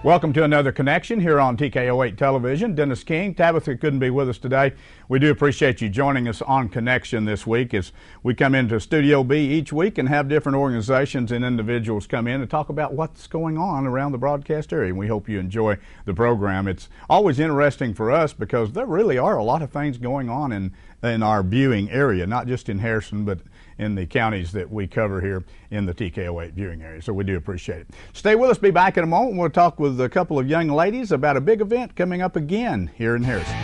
Welcome to another connection here on TKO8 Television. Dennis King, Tabitha couldn't be with us today. We do appreciate you joining us on Connection this week as we come into Studio B each week and have different organizations and individuals come in and talk about what's going on around the broadcast area. And we hope you enjoy the program. It's always interesting for us because there really are a lot of things going on in our viewing area, not just in Harrison, but in the counties that we cover here in the TKO8 viewing area. So we do appreciate it. Stay with us. Be back in a moment. We'll talk with a couple of young ladies about a big event coming up again here in Harrison.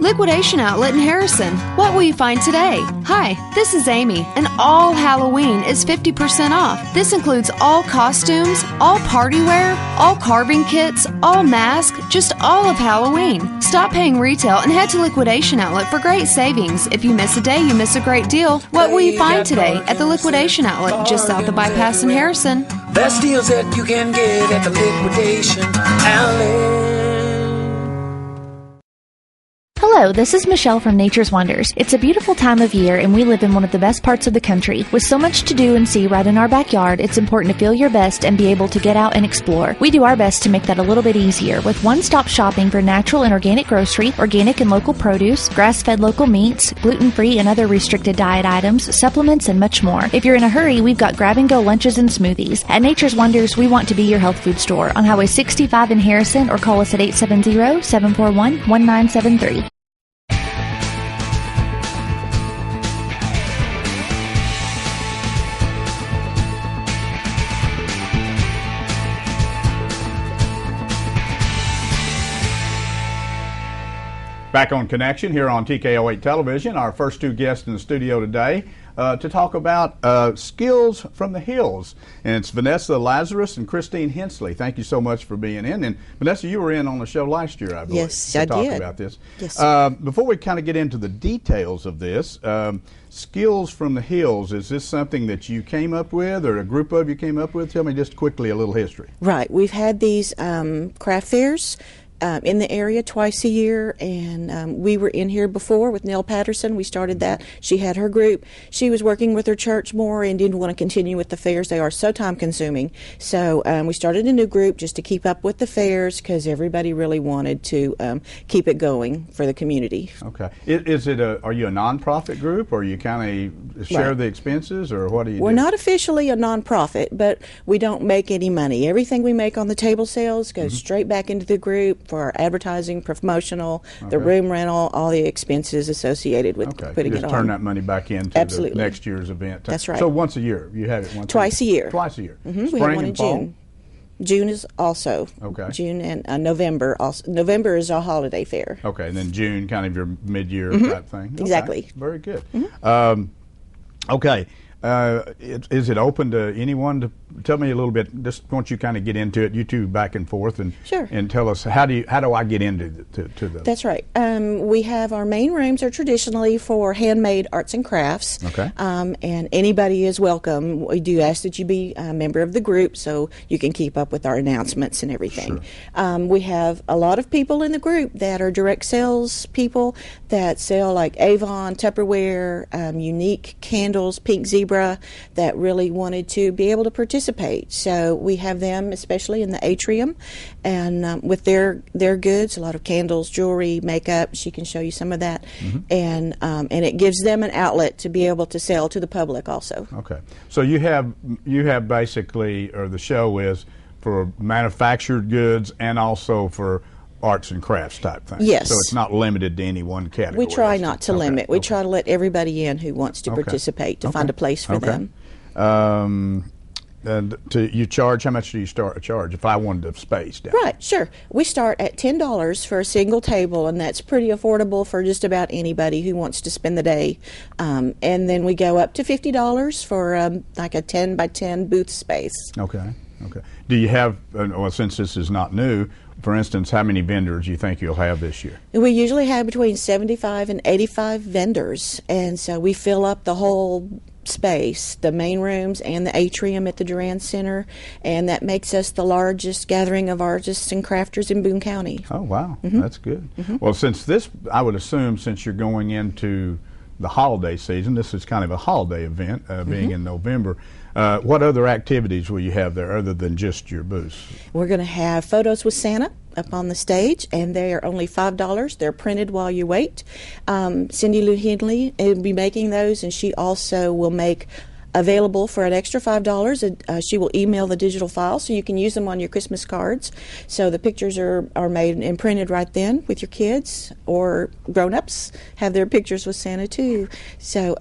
Liquidation Outlet in Harrison. What will you find today? Hi, this is Amy, and all Halloween is 50% off. This includes all costumes, all party wear, all carving kits, all masks, just all of Halloween. Stop paying retail and head to Liquidation Outlet for great savings. If you miss a day, you miss a great deal. What will you find today at the Liquidation Outlet just south of Bypass in Harrison? Best deals that you can get at the Liquidation Outlet. Hello, this is Michelle from Nature's Wonders. It's a beautiful time of year and we live in one of the best parts of the country. With so much to do and see right in our backyard, it's important to feel your best and be able to get out and explore. We do our best to make that a little bit easier with one-stop shopping for natural and organic grocery, organic and local produce, grass-fed local meats, gluten-free and other restricted diet items, supplements, and much more. If you're in a hurry, we've got grab-and-go lunches and smoothies. At Nature's Wonders, we want to be your health food store on Highway 65 in Harrison or call us at 870-741-1973. Back on Connection here on TKO8 Television. Our first two guests in the studio today to talk about skills from the hills. And it's Vanessa Lazarus and Christine Hensley. Thank you so much for being in. And Vanessa, you were in on the show last year, I believe. Yes, I did. Talk about this. Yes. Before we kind of get into the details of this, skills from the hills, is this something that you came up with or a group of you came up with? Tell me just quickly a little history. Right. We've had these craft fairs in the area twice a year, and we were in here before with Nell Patterson. We started that. She had her group. She was working with her church more and didn't want to continue with the fairs. They are so time consuming. So we started a new group just to keep up with the fairs because everybody really wanted to keep it going for the community. Okay. Are you a nonprofit group, or you kind of share the expenses, or what do you We're do? not officially a nonprofit, but we don't make any money. Everything we make on the table sales goes straight back into the group for our advertising, promotional, the room rental, all the expenses associated with putting it on. Just turn that money back into the next year's event. That's right. So once a year, you have it twice a year. Twice a year. Mm-hmm. Spring we have one in and fall? June. June is also. Okay. June and November also. November is our holiday fair. Okay, and then June, kind of your mid-year type thing. Exactly. Okay. Very good. Okay. Is it open to anyone to tell me a little bit? Just want you kind of get into it, you two back and forth, and and tell us how do I get into the. That's right. We have our main rooms are traditionally for handmade arts and crafts. Okay. And anybody is welcome. We do ask that you be a member of the group so you can keep up with our announcements and everything. Sure. We have a lot of people in the group that are direct sales people that sell like Avon, Tupperware, unique candles, Pink Zebra, that really wanted to be able to participate. So we have them, especially in the atrium, and with their goods, a lot of candles, jewelry, makeup. She can show you some of that, and it gives them an outlet to be able to sell to the public also. Okay, so you have basically, or the show is for manufactured goods and also for arts and crafts type thing. Yes. So it's not limited to any one category. We try not to limit. We try to let everybody in who wants to participate to find a place for them. And you charge, how much do you charge if I wanted a space down? Right, sure. We start at $10 for a single table, and that's pretty affordable for just about anybody who wants to spend the day. And then we go up to $50 for like a 10 by 10 booth space. Okay. Do you have, well, since this is not new, for instance, how many vendors do you think you'll have this year? We usually have between 75 and 85 vendors, and so we fill up the whole space, the main rooms and the atrium at the Durand Center, and that makes us the largest gathering of artists and crafters in Boone County. Oh, wow. That's good. Well, since this, I would assume since you're going into the holiday season, this is kind of a holiday event, being in November. What other activities will you have there other than just your booth? We're going to have photos with Santa up on the stage, and they are only $5. They're printed while you wait. Cindy Lou Henley will be making those, and she also will make available for an extra $5. She will email the digital file so you can use them on your Christmas cards. So the pictures are made and printed right then with your kids, or grown-ups have their pictures with Santa too. So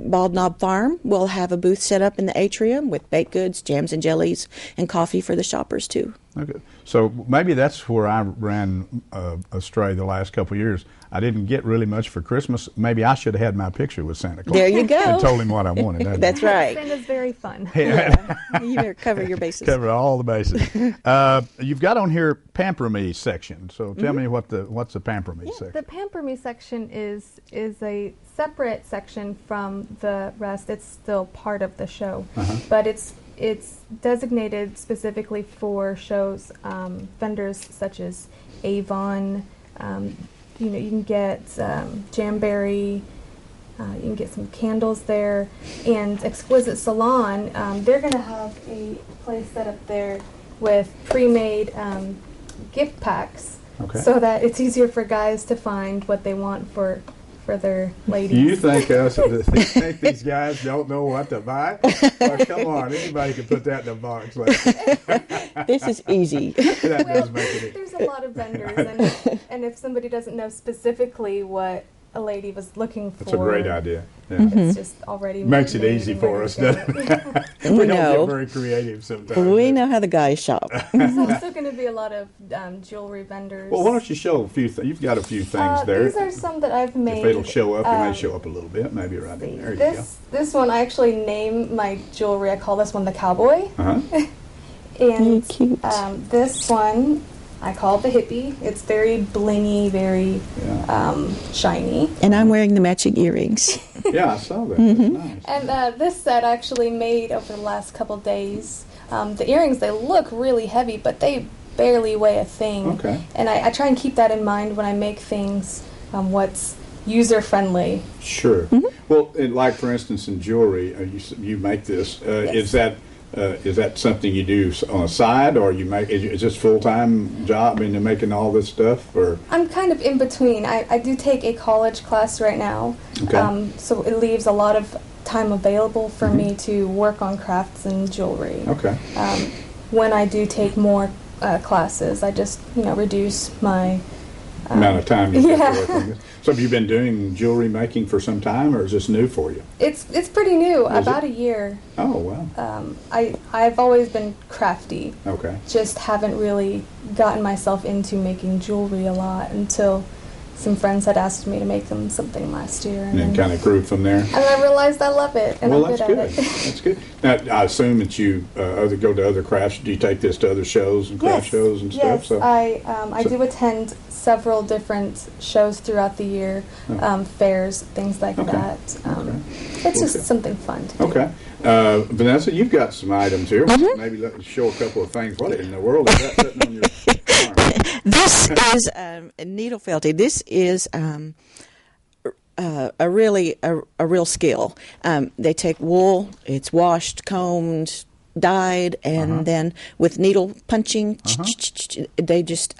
Bald Knob Farm will have a booth set up in the atrium with baked goods, jams and jellies, and coffee for the shoppers too. Okay. So maybe that's where I ran astray the last couple of years. I didn't get really much for Christmas. Maybe I should have had my picture with Santa Claus. There you go. And told him what I wanted. That's right. Santa's very fun. Yeah. You better cover your bases. Cover all the bases. You've got on here Pamper Me section. So tell me what's the Pamper Me section? The Pamper Me section is a separate section from the rest. It's still part of the show, but it's designated specifically for shows, vendors such as Avon. You can get Jamberry. You can get some candles there, and Exquisite Salon. They're going to have a place set up there with pre-made gift packs, so that it's easier for guys to find what they want for their ladies. You think these guys don't know what to buy? Well, come on, anybody can put that in a box. This is easy. That does make it. There's a lot of vendors, and if somebody doesn't know specifically what a lady was looking for, That's a great idea. Yeah. it's just already Makes it made easy and for ready us, to doesn't go. it? We We don't know. get very creative sometimes. We know how the guys shop. There's also going to be a lot of jewelry vendors. Well, why don't you show a few things? You've got a few things there. These are some that I've made. If it'll show up, it may show up a little bit. Maybe right in there. This one, I actually name my jewelry. I call this one the cowboy. Cute. This one, I call it the hippie. It's very blingy, very shiny. And I'm wearing the matching earrings. Yeah, I saw that. That's nice. And this set I actually made over the last couple days. The earrings, they look really heavy, but they barely weigh a thing. Okay. And I try and keep that in mind when I make things, what's user-friendly. Sure. Well, like for instance, in jewelry, you make this. Is that something you do on a side, or you make? Is this full-time job? I mean, you're making all this stuff, or? I'm kind of in between. I do take a college class right now, so it leaves a lot of time available for me to work on crafts and jewelry. Okay. When I do take more classes, I just reduce my amount of time you have to work on this. So have you been doing jewelry making for some time, or is this new for you? It's pretty new, Is about it? a year. Oh, wow. I've always been crafty. Okay. Just haven't really gotten myself into making jewelry a lot until some friends had asked me to make them something last year. And then kind of grew from there. And I realized I love it, and Well, I'm that's good good. at it. That's good. Now, I assume that you go to other crafts. Do you take this to other shows and craft shows and yes, stuff? I do attend several different shows throughout the year, fairs, things like that. It's just something fun to do. Okay. Vanessa, you've got some items here. Maybe let me show a couple of things. What in the world is that sitting on your arm? This is needle felting. This is a real skill. They take wool, it's washed, combed, dyed, and then with needle punching, they just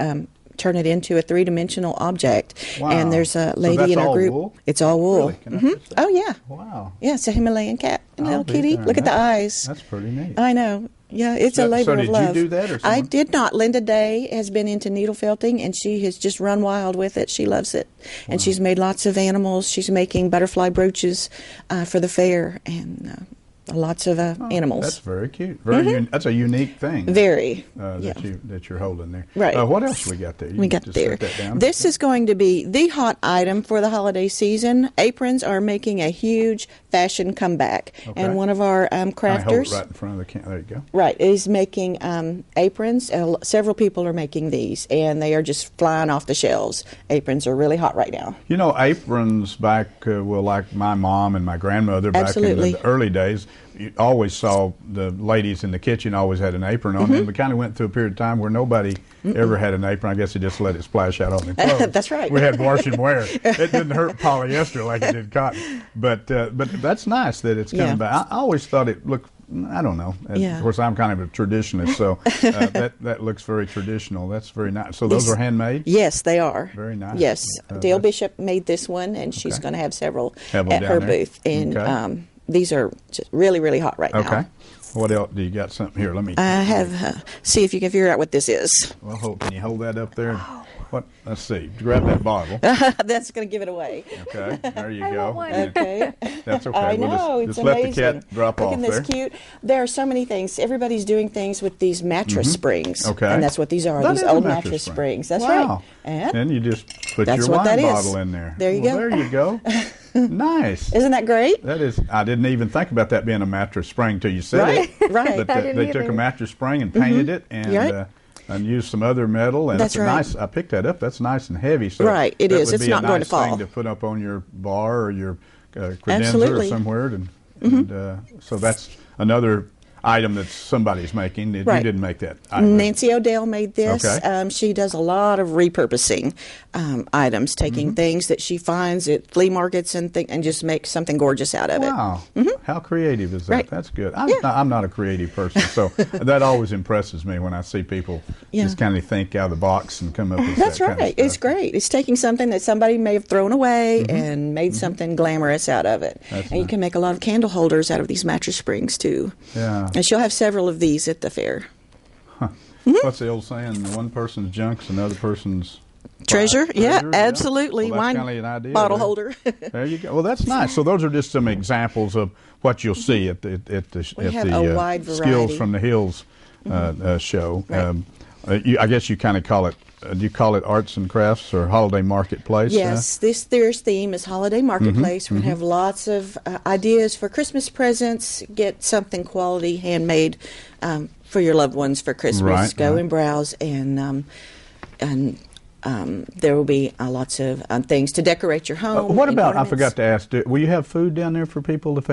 turn it into a three-dimensional object. Wow. And there's a So lady that's in our all group. wool? It's all wool. Really? Can I touch that? Oh yeah. Wow. Yeah, it's a Himalayan cat, a little I'll be kitty. darned. Look at the eyes. That's pretty neat. I know. Yeah, it's a labor so of did love. you do that, or I someone? did not. Linda Day has been into needle felting, and she has just run wild with it. She loves it, and she's made lots of animals. She's making butterfly brooches for the fair, and lots of animals. That's very cute. Very that's a unique thing. Very. That you're holding there. Right. What else we got there? You we got just there. set that down. This is going to be the hot item for the holiday season. Aprons are making a huge fashion comeback, and one of our crafters, hold it right in front of the camera. There you go. Right, is making aprons. Several people are making these, and they are just flying off the shelves. Aprons are really hot right now. You know, aprons back, like my mom and my grandmother back in the early days, you always saw the ladies in the kitchen always had an apron on them. We kind of went through a period of time where nobody ever had an apron. I guess they just let it splash out on their clothes. That's right. We had wash and wear. It didn't hurt polyester like it did cotton. But that's nice that it's coming back. I always thought it looked, I don't know. Of course, I'm kind of a traditionalist, so that looks very traditional. That's very nice. So those are handmade? Yes, they are. Very nice. Yes. Dale Bishop made this one, and she's going to have several at her booth. And these are just really, really hot right now. Okay. What else? Do you got something here? Let me. I have. See if you can figure out what this is. Well, can you hold that up there? What? Let's see. Grab that bottle. That's going to give it away. Okay. There you go. Okay. That's okay. I know. We'll it's just amazing. let the cat drop off Look at this there. cute. There are so many things. Everybody's doing things with these mattress springs. Okay. And that's what these are. That These is a old mattress mattress spring. springs. That's wow. right. And then you just put that's your what wine that is. bottle in there. There you go. There you go. Nice. Isn't that great? That is. I didn't even think about that being a mattress spring till you said it. Right. But they took a mattress spring and painted it and used some other metal. And that's it's nice. I picked that up. That's nice and heavy. So right. It is. It's not going to fall. Thing to put up on your bar or your credenza or somewhere. And so that's another item that somebody's making. You didn't make that item. Nancy O'Dell made this. Okay. She does a lot of repurposing items, taking things that she finds at flea markets and just makes something gorgeous out of it. Wow. How creative is that? Right. That's good. I'm not a creative person, so that always impresses me when I see people just kind of think out of the box and come up with That's that right. kind of stuff. It's great. It's taking something that somebody may have thrown away and made something glamorous out of it. That's and you can make a lot of candle holders out of these mattress springs, too. Yeah. And she'll have several of these at the fair. What's the old saying? One person's junk's another person's treasure? Yeah, absolutely. Well, that's Wine kind of an idea bottle there. holder. There you go. Well, that's nice. So those are just some examples of what you'll see at the a wide Skills variety. from the Hills show. Right. I guess you kind of call it. Do you call it arts and crafts or holiday marketplace? Yes, this year's theme is holiday marketplace. We're going to have lots of ideas for Christmas presents. Get something quality, handmade for your loved ones for Christmas. Right, Go and browse, and there will be lots of things to decorate your home. What about? ornaments. I forgot to ask. Will you have food down there for people if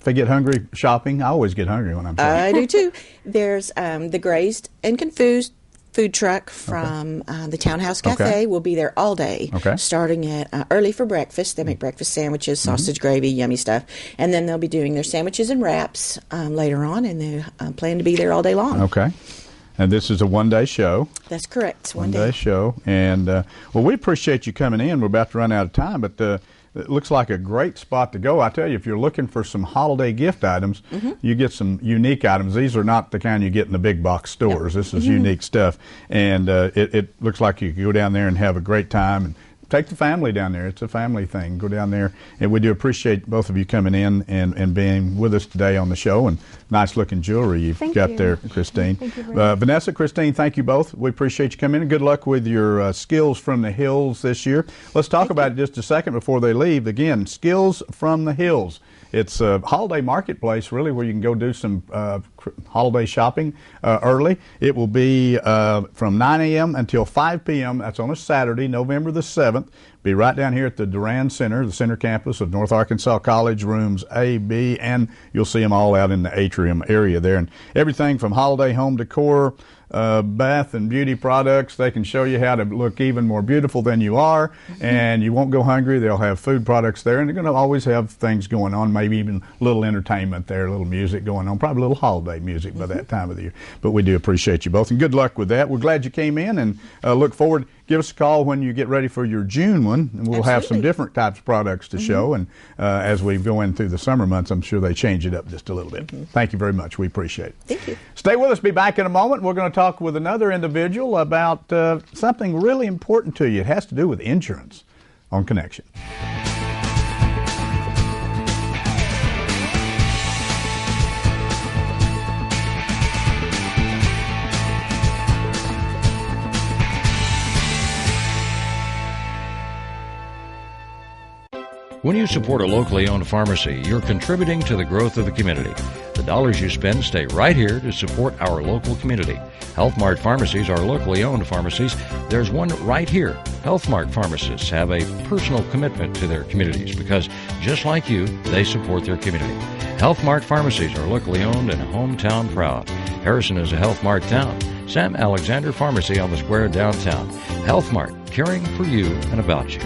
they get hungry shopping? I always get hungry when I'm shopping. I do too. There's the Grazed and Confused food truck from the Townhouse Cafe. Will be there all day, starting at early for breakfast. They make breakfast sandwiches, sausage gravy, yummy stuff. And then they'll be doing their sandwiches and wraps later on, and they plan to be there all day long. Okay. And this is a one-day show. That's correct. One-day show. And, well, we appreciate you coming in. We're about to run out of time, but it looks like a great spot to go. I tell you, if you're looking for some holiday gift items, you get some unique items. These are not the kind you get in the big box stores. This is unique stuff. And it looks like you can go down there and have a great time and take the family down there. It's a family thing. Go down there. And we do appreciate both of you coming in and being with us today on the show. And nice looking jewelry you've got there, Christine. Thank you very much. Vanessa, Christine, thank you both. We appreciate you coming in. Good luck with your Skills from the Hills this year. Let's talk about it just a second before they leave. Again, Skills from the Hills. It's a holiday marketplace, really, where you can go do some holiday shopping early. It will be from 9 a.m. until 5 p.m. That's on a Saturday, November the 7th. Be right down here at the Durand Center, the center campus of North Arkansas College, rooms A, B, and you'll see them all out in the atrium area there. And everything from holiday home decor, bath and beauty products. They can show you how to look even more beautiful than you are, and you won't go hungry. They'll have food products there, and they're going to always have things going on, maybe even a little entertainment there, a little music going on, probably a little holiday music by that time of the year. But we do appreciate you both, and good luck with that. We're glad you came in, and look forward. Give us a call when you get ready for your June one, and we'll have some different types of products to show. And as we go in through the summer months, I'm sure they change it up just a little bit. Thank you very much. We appreciate it. Thank you. Stay with us. Be back in a moment. We're going to talk with another individual about something really important to you. It has to do with insurance on Connection. When you support a locally owned pharmacy, you're contributing to the growth of the community. The dollars you spend stay right here to support our local community. Health Mart pharmacies are locally owned pharmacies. There's one right here. Health Mart pharmacists have a personal commitment to their communities because, just like you, they support their community. Health Mart pharmacies are locally owned and hometown proud. Harrison is a Health Mart town. Sam Alexander Pharmacy on the square downtown. Health Mart, caring for you and about you.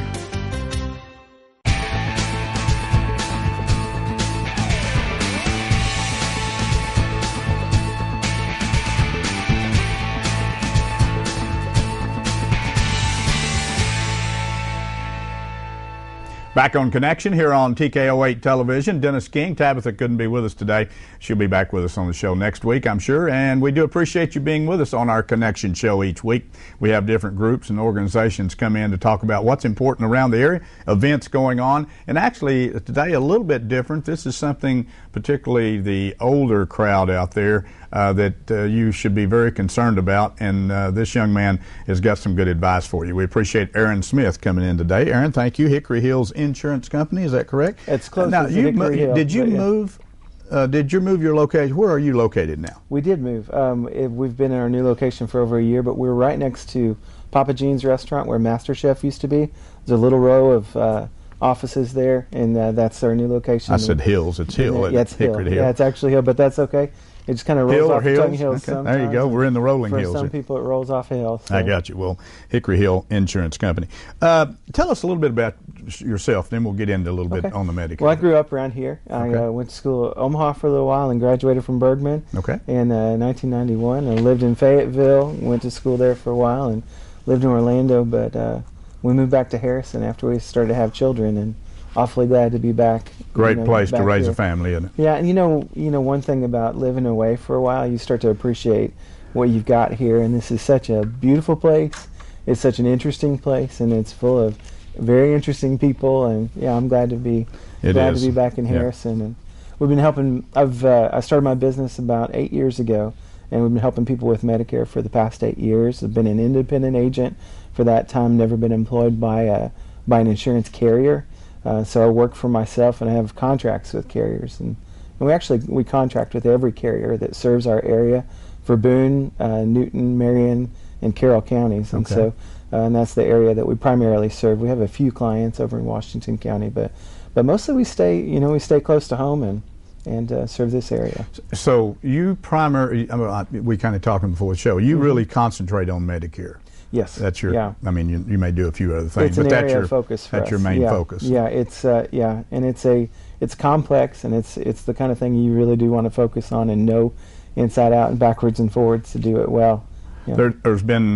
Back on Connection here on TKO8 Television. Dennis King. Tabitha couldn't be with us today. She'll be back with us on the show next week, I'm sure. And we do appreciate you being with us on our Connection show each week. We have different groups and organizations come in to talk about what's important around the area, events going on. And actually, today a little bit different. This is something particularly the older crowd out there that you should be very concerned about. And this young man has got some good advice for you. We appreciate Aaron Smith coming in today. Aaron, thank you. Hickory Hills Insurance Company, is that correct? It's close now, to Hickory Hill. Did you move? Did you move your location? Where are you located now? We did move. We've been in our new location for over a year, but we're right next to Papa Jean's restaurant where Master Chef used to be. There's a little row of offices there, and that's our new location. I said Hills. It's Hill. Yeah, it's Hill. Yeah, it's actually Hill, but that's okay. It just kind of rolls off the tongue hills sometimes. There you go. We're in the rolling hills. For some people, it rolls off a hill. So. I got you. Well, Hickory Hill Insurance Company. Tell us a little bit about yourself, then we'll get into a little bit on the Medicare. Well, I grew up around here. I went to school at Omaha for a little while and graduated from Bergman in 1991. I lived in Fayetteville, went to school there for a while, and lived in Orlando, but we moved back to Harrison after we started to have children, and awfully glad to be back. Great place to raise a family, isn't it? Yeah, and you know one thing about living away for a while, you start to appreciate what you've got here, and this is such a beautiful place. It's such an interesting place, and it's full of very interesting people, and yeah, I'm glad to be back in Harrison. And we've been helping. I started my business about 8 years ago, and we've been helping people with Medicare for the past 8 years. I've been an independent agent for that time, never been employed by an insurance carrier. So I work for myself, and I have contracts with carriers, and we contract with every carrier that serves our area for Boone, Newton, Marion, and Carroll counties, and so and that's the area that we primarily serve. We have a few clients over in Washington County, but mostly we stay close to home and serve this area. So you we kind of talking before the show. You really concentrate on Medicare. Yes, that's your. Yeah. I mean, you may do a few other things, it's but an that's area your of focus for that's us. your main focus. Yeah, it's and it's complex, and it's the kind of thing you really do want to focus on and know inside out and backwards and forwards to do it well. Yeah. There's been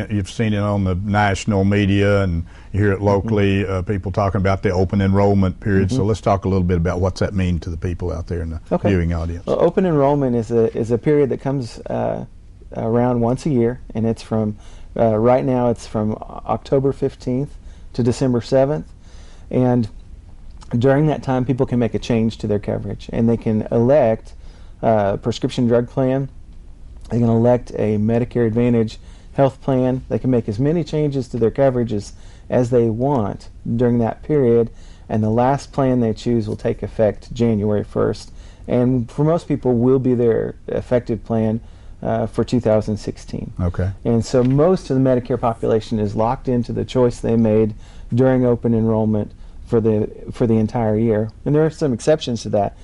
you've seen it on the national media, and you hear it locally. People talking about the open enrollment period. So let's talk a little bit about what's that mean to the people out there in the viewing audience. Well, open enrollment is a period that comes around once a year, and it's from right now it's from October 15th to December 7th, and during that time people can make a change to their coverage, and they can elect a prescription drug plan. They can elect a Medicare Advantage health plan. They can make as many changes to their coverages as they want during that period, and the last plan they choose will take effect January 1st. And for most people, will be their effective plan for 2016. Okay. And so most of the Medicare population is locked into the choice they made during open enrollment for the entire year. And there are some exceptions to that.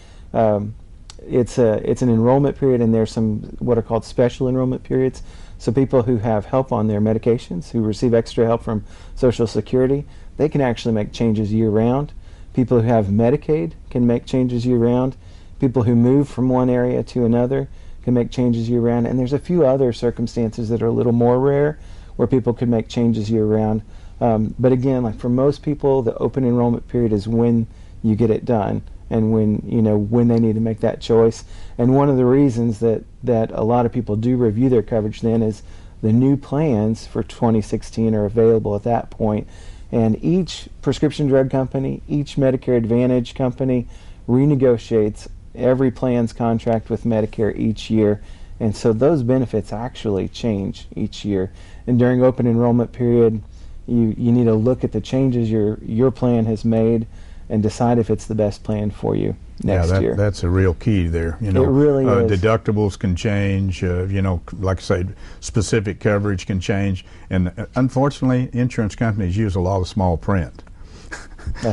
It's an enrollment period, and there's some what are called special enrollment periods. So people who have help on their medications, who receive extra help from Social Security, they can actually make changes year-round. People who have Medicaid can make changes year-round. People who move from one area to another can make changes year-round. And there's a few other circumstances that are a little more rare where people can make changes year-round. But again, like for most people, the open enrollment period is when you get it done, and when they need to make that choice. And one of the reasons that a lot of people do review their coverage then is the new plans for 2016 are available at that point. And each prescription drug company, each Medicare Advantage company renegotiates every plan's contract with Medicare each year. And so those benefits actually change each year. And during open enrollment period, you need to look at the changes your plan has made and decide if it's the best plan for you next year. That's a real key there. You know, it really is. Deductibles can change. You know, like I say, specific coverage can change, and unfortunately, insurance companies use a lot of small print.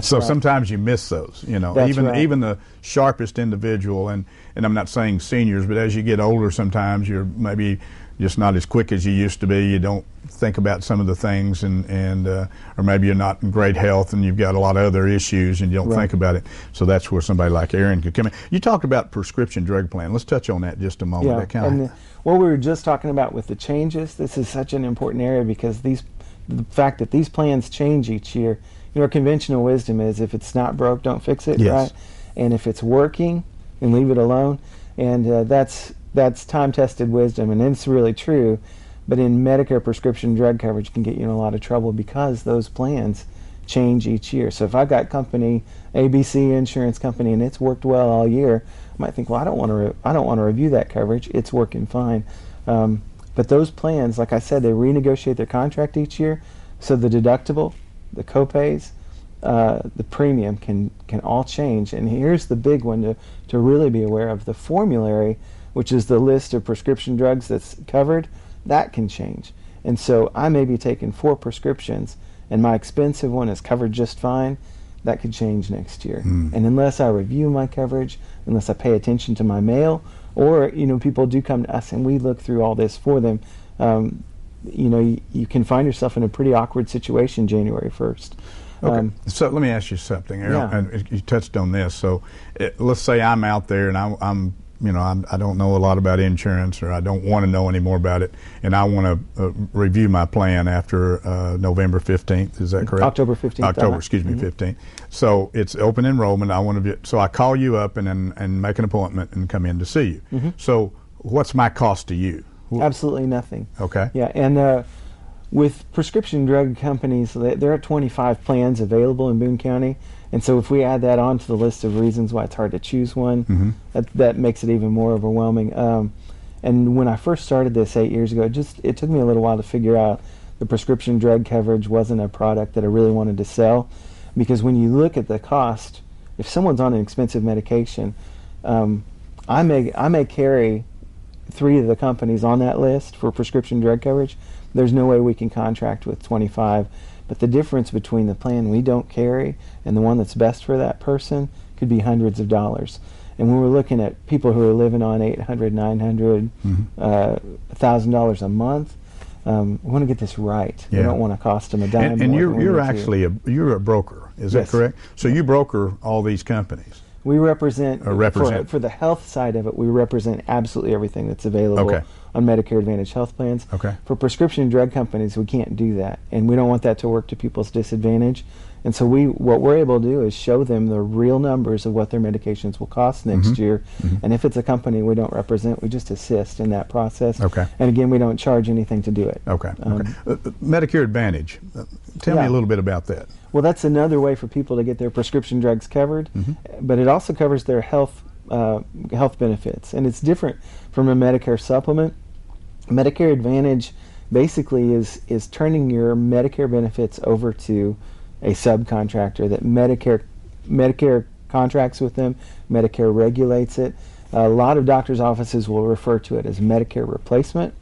So right. Sometimes you miss those. You know, That's even right. even the sharpest individual, and I'm not saying seniors, but as you get older, sometimes you're maybe just not as quick as you used to be. You don't think about some of the things, and or maybe you're not in great health and you've got a lot of other issues and you don't Right. think about it. So that's where somebody like Aaron could come in. You talked about prescription drug plan. Let's touch on that just a moment. Yeah, That kind and of, what we were just talking about with the changes, this is such an important area because the fact that these plans change each year, you know, our conventional wisdom is if it's not broke, don't fix it, Yes. right? And if it's working, then leave it alone. And that's time-tested wisdom, and it's really true. But in Medicare, prescription drug coverage can get you in a lot of trouble because those plans change each year. So if I've got company ABC insurance company and it's worked well all year, I might think, well, I don't want to review that coverage. It's working fine. But those plans, like I said, they renegotiate their contract each year, so the deductible, the copays, the premium can all change. And here's the big one to really be aware of: the formulary, which is the list of prescription drugs that's covered, that can change. And so I may be taking 4 prescriptions and my expensive one is covered just fine. That could change next year. And unless I review my coverage, unless I pay attention to my mail, or, you know, people do come to us and we look through all this for them, you know, you can find yourself in a pretty awkward situation January 1st. Okay. So let me ask you something, Aaron. Yeah. And you touched on this. So let's say I'm out there and I'm you know, I don't know a lot about insurance, or I don't want to know any more about it, and I want to review my plan after November 15th. Is that correct? October 15th. October, excuse me, 15th. So it's open enrollment. I want to. So I call you up and make an appointment and come in to see you. So what's my cost to you? Absolutely nothing. Okay. Yeah, and with prescription drug companies, there are 25 plans available in Boone County, and so if we add that onto the list of reasons why it's hard to choose one, that makes it even more overwhelming. And when I first started this 8 years ago, it took me a little while to figure out the prescription drug coverage wasn't a product that I really wanted to sell, because when you look at the cost, if someone's on an expensive medication, I may carry 3 of the companies on that list for prescription drug coverage. There's no way we can contract with 25, but the difference between the plan we don't carry and the one that's best for that person could be hundreds of dollars. And when we're looking at people who are living on $800, $900, $1,000 a month, we want to get this right. We don't want to cost them a dime. And more than we you're need to. actually you're a broker. Is that correct? So you broker all these companies. We represent, represent. For the health side of it, we represent absolutely everything that's available on Medicare Advantage health plans. For prescription drug companies, we can't do that, and we don't want that to work to people's disadvantage. And so what we're able to do is show them the real numbers of what their medications will cost next year. And if it's a company we don't represent, we just assist in that process. And again, we don't charge anything to do it. Medicare Advantage. Tell me a little bit about that. Well, that's another way for people to get their prescription drugs covered, but it also covers their health benefits, and it's different from a Medicare supplement. Medicare Advantage basically is turning your Medicare benefits over to a subcontractor that Medicare contracts with them. Medicare regulates it. A lot of doctors' offices will refer to it as Medicare replacement,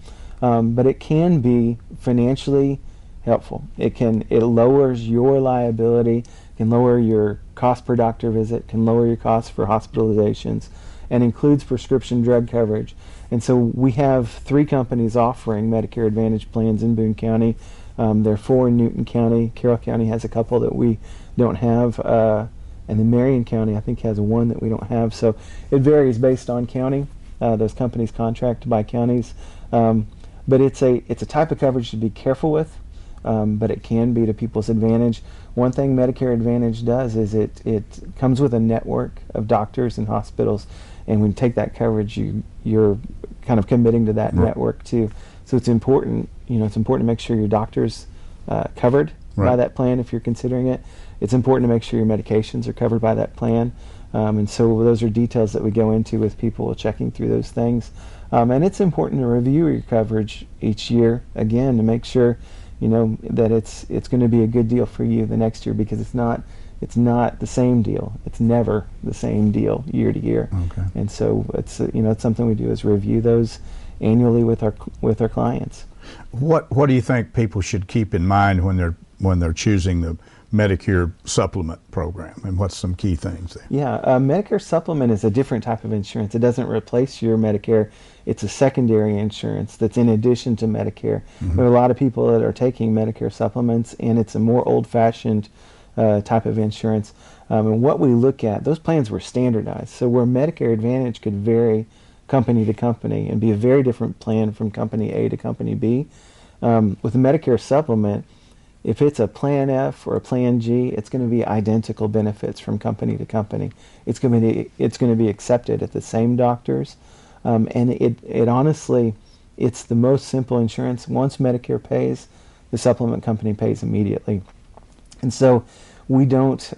but it can be financially helpful. It lowers your liability, can lower your cost per doctor visit, can lower your costs for hospitalizations, and includes prescription drug coverage. And so we have 3 companies offering Medicare Advantage plans in Boone County. There are 4 in Newton County. Carroll County has a couple that we don't have, and then Marion County I think has 1 that we don't have. So it varies based on county. Those companies contract by counties, but it's a type of coverage to be careful with. But it can be to people's advantage. One thing Medicare Advantage does is it comes with a network of doctors and hospitals, and when you take that coverage, you're kind of committing to that network too. So it's important, it's important to make sure your doctor's covered by that plan if you're considering it. It's important to make sure your medications are covered by that plan, and so those are details that we go into with people checking through those things. And it's important to review your coverage each year again to make sure that it's going to be a good deal for you the next year, because it's not It's not the same deal. It's never the same deal year to year. Okay. And so it's it's something we do is review those annually with our clients. What do you think people should keep in mind when they're choosing the Medicare supplement program, and what's some key things there? Yeah, Medicare supplement is a different type of insurance. It doesn't replace your Medicare. It's a secondary insurance that's in addition to Medicare. There are a lot of people that are taking Medicare supplements, and it's a more old-fashioned type of insurance. And what we look at, those plans were standardized. So where Medicare Advantage could vary company to company and be a very different plan from company A to company B, with a Medicare supplement, if it's a Plan F or a Plan G, it's going to be identical benefits from company to company. It's going to be accepted at the same doctors, and it honestly, it's the most simple insurance. Once Medicare pays, the supplement company pays immediately, and so we don't.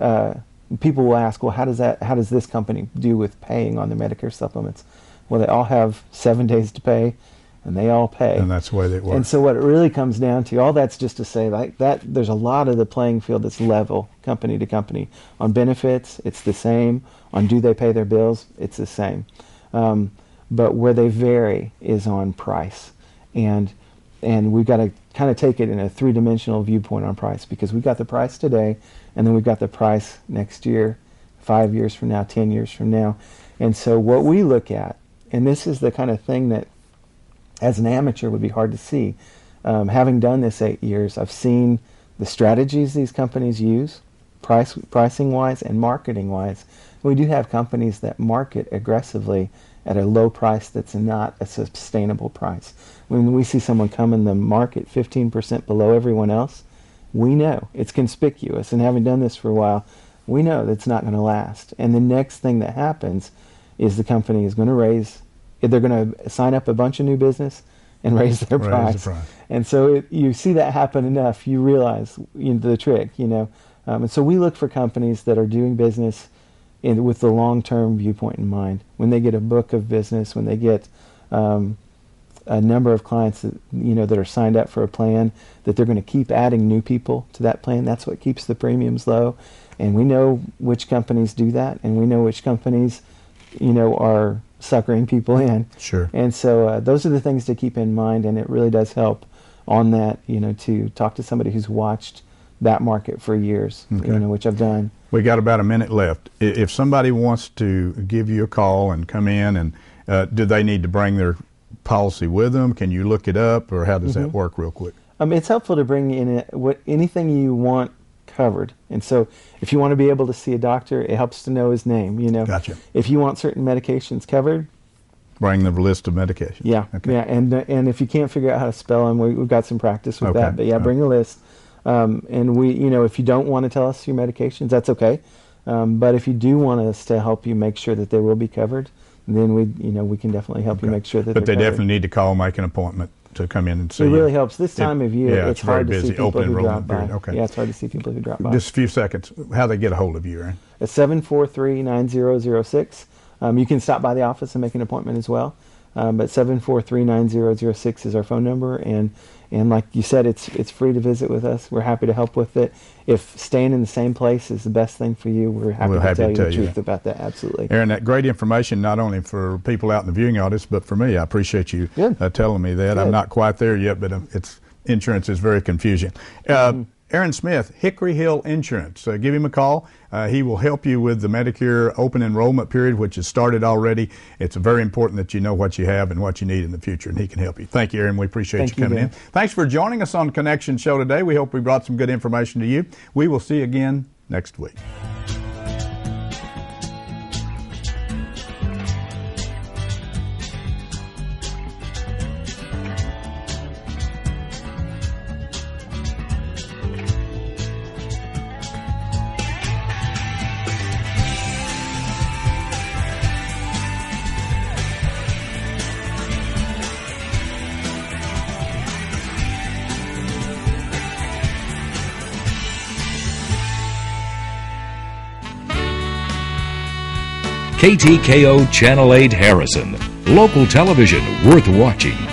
People will ask, well, how does this company do with paying on the Medicare supplements? Well, they all have 7 days to pay, and they all pay. And that's the way they work. And so what it really comes down to, all that's just to say like that there's a lot of the playing field that's level company to company. On benefits, it's the same. On do they pay their bills, it's the same. But where they vary is on price. And we've got to kind of take it in a three-dimensional viewpoint on price, because we've got the price today, and then we've got the price next year, 5 years from now, 10 years from now. And so what we look at, and this is the kind of thing that as an amateur would be hard to see. Having done this 8 years, I've seen the strategies these companies use, pricing-wise and marketing-wise. We do have companies that market aggressively at a low price that's not a sustainable price. When we see someone come in the market 15% below everyone else, we know it's conspicuous, and having done this for a while, we know that's not going to last. And the next thing that happens is the company is going to they're going to sign up a bunch of new business and raise their price. And so you see that happen enough, you realize the trick, And so we look for companies that are doing business with the long-term viewpoint in mind. When they get a book of business, when they get a number of clients that are signed up for a plan, that they're going to keep adding new people to that plan. That's what keeps the premiums low. And we know which companies do that, and we know which companies are suckering people in. Sure. And so those are the things to keep in mind, and it really does help on that, to talk to somebody who's watched that market for years, which I've done. We got about a minute left. If somebody wants to give you a call and come in, and do they need to bring their policy with them? Can you look it up, or how does that work real quick? It's helpful to bring in anything you want covered. And so if you want to be able to see a doctor, it helps to know his name, Gotcha. If you want certain medications covered, bring the list of medications. Yeah. Okay. Yeah. And if you can't figure out how to spell them, we've got some practice with that. But yeah, bring a list. And we, if you don't want to tell us your medications, that's okay. But if you do want us to help you make sure that they will be covered, then we can definitely help you make sure that But they they're definitely need to call, make an appointment to come in and see It you. really helps. This time of year, it's hard to very see busy. people Open who drop enrollment by. period. Okay. Yeah, it's hard to see people who drop by. Just a few seconds. How they get a hold of you, Aaron? At 743-9006. You can stop by the office and make an appointment as well. But 743-9006 is our phone number, and like you said, it's free to visit with us. We're happy to help with it. If staying in the same place is the best thing for you, we're happy to tell you the truth about that. Absolutely. Aaron, that great information, not only for people out in the viewing audience, but for me. I appreciate you telling me that. Good. I'm not quite there yet, but insurance is very confusing. Aaron Smith, Hickory Hill Insurance. Give him a call. He will help you with the Medicare open enrollment period, which has started already. It's very important that you know what you have and what you need in the future, and he can help you. Thank you, Aaron. We appreciate you coming in. Thanks for joining us on Connection Show today. We hope we brought some good information to you. We will see you again next week. KTKO Channel 8 Harrison. Local television worth watching.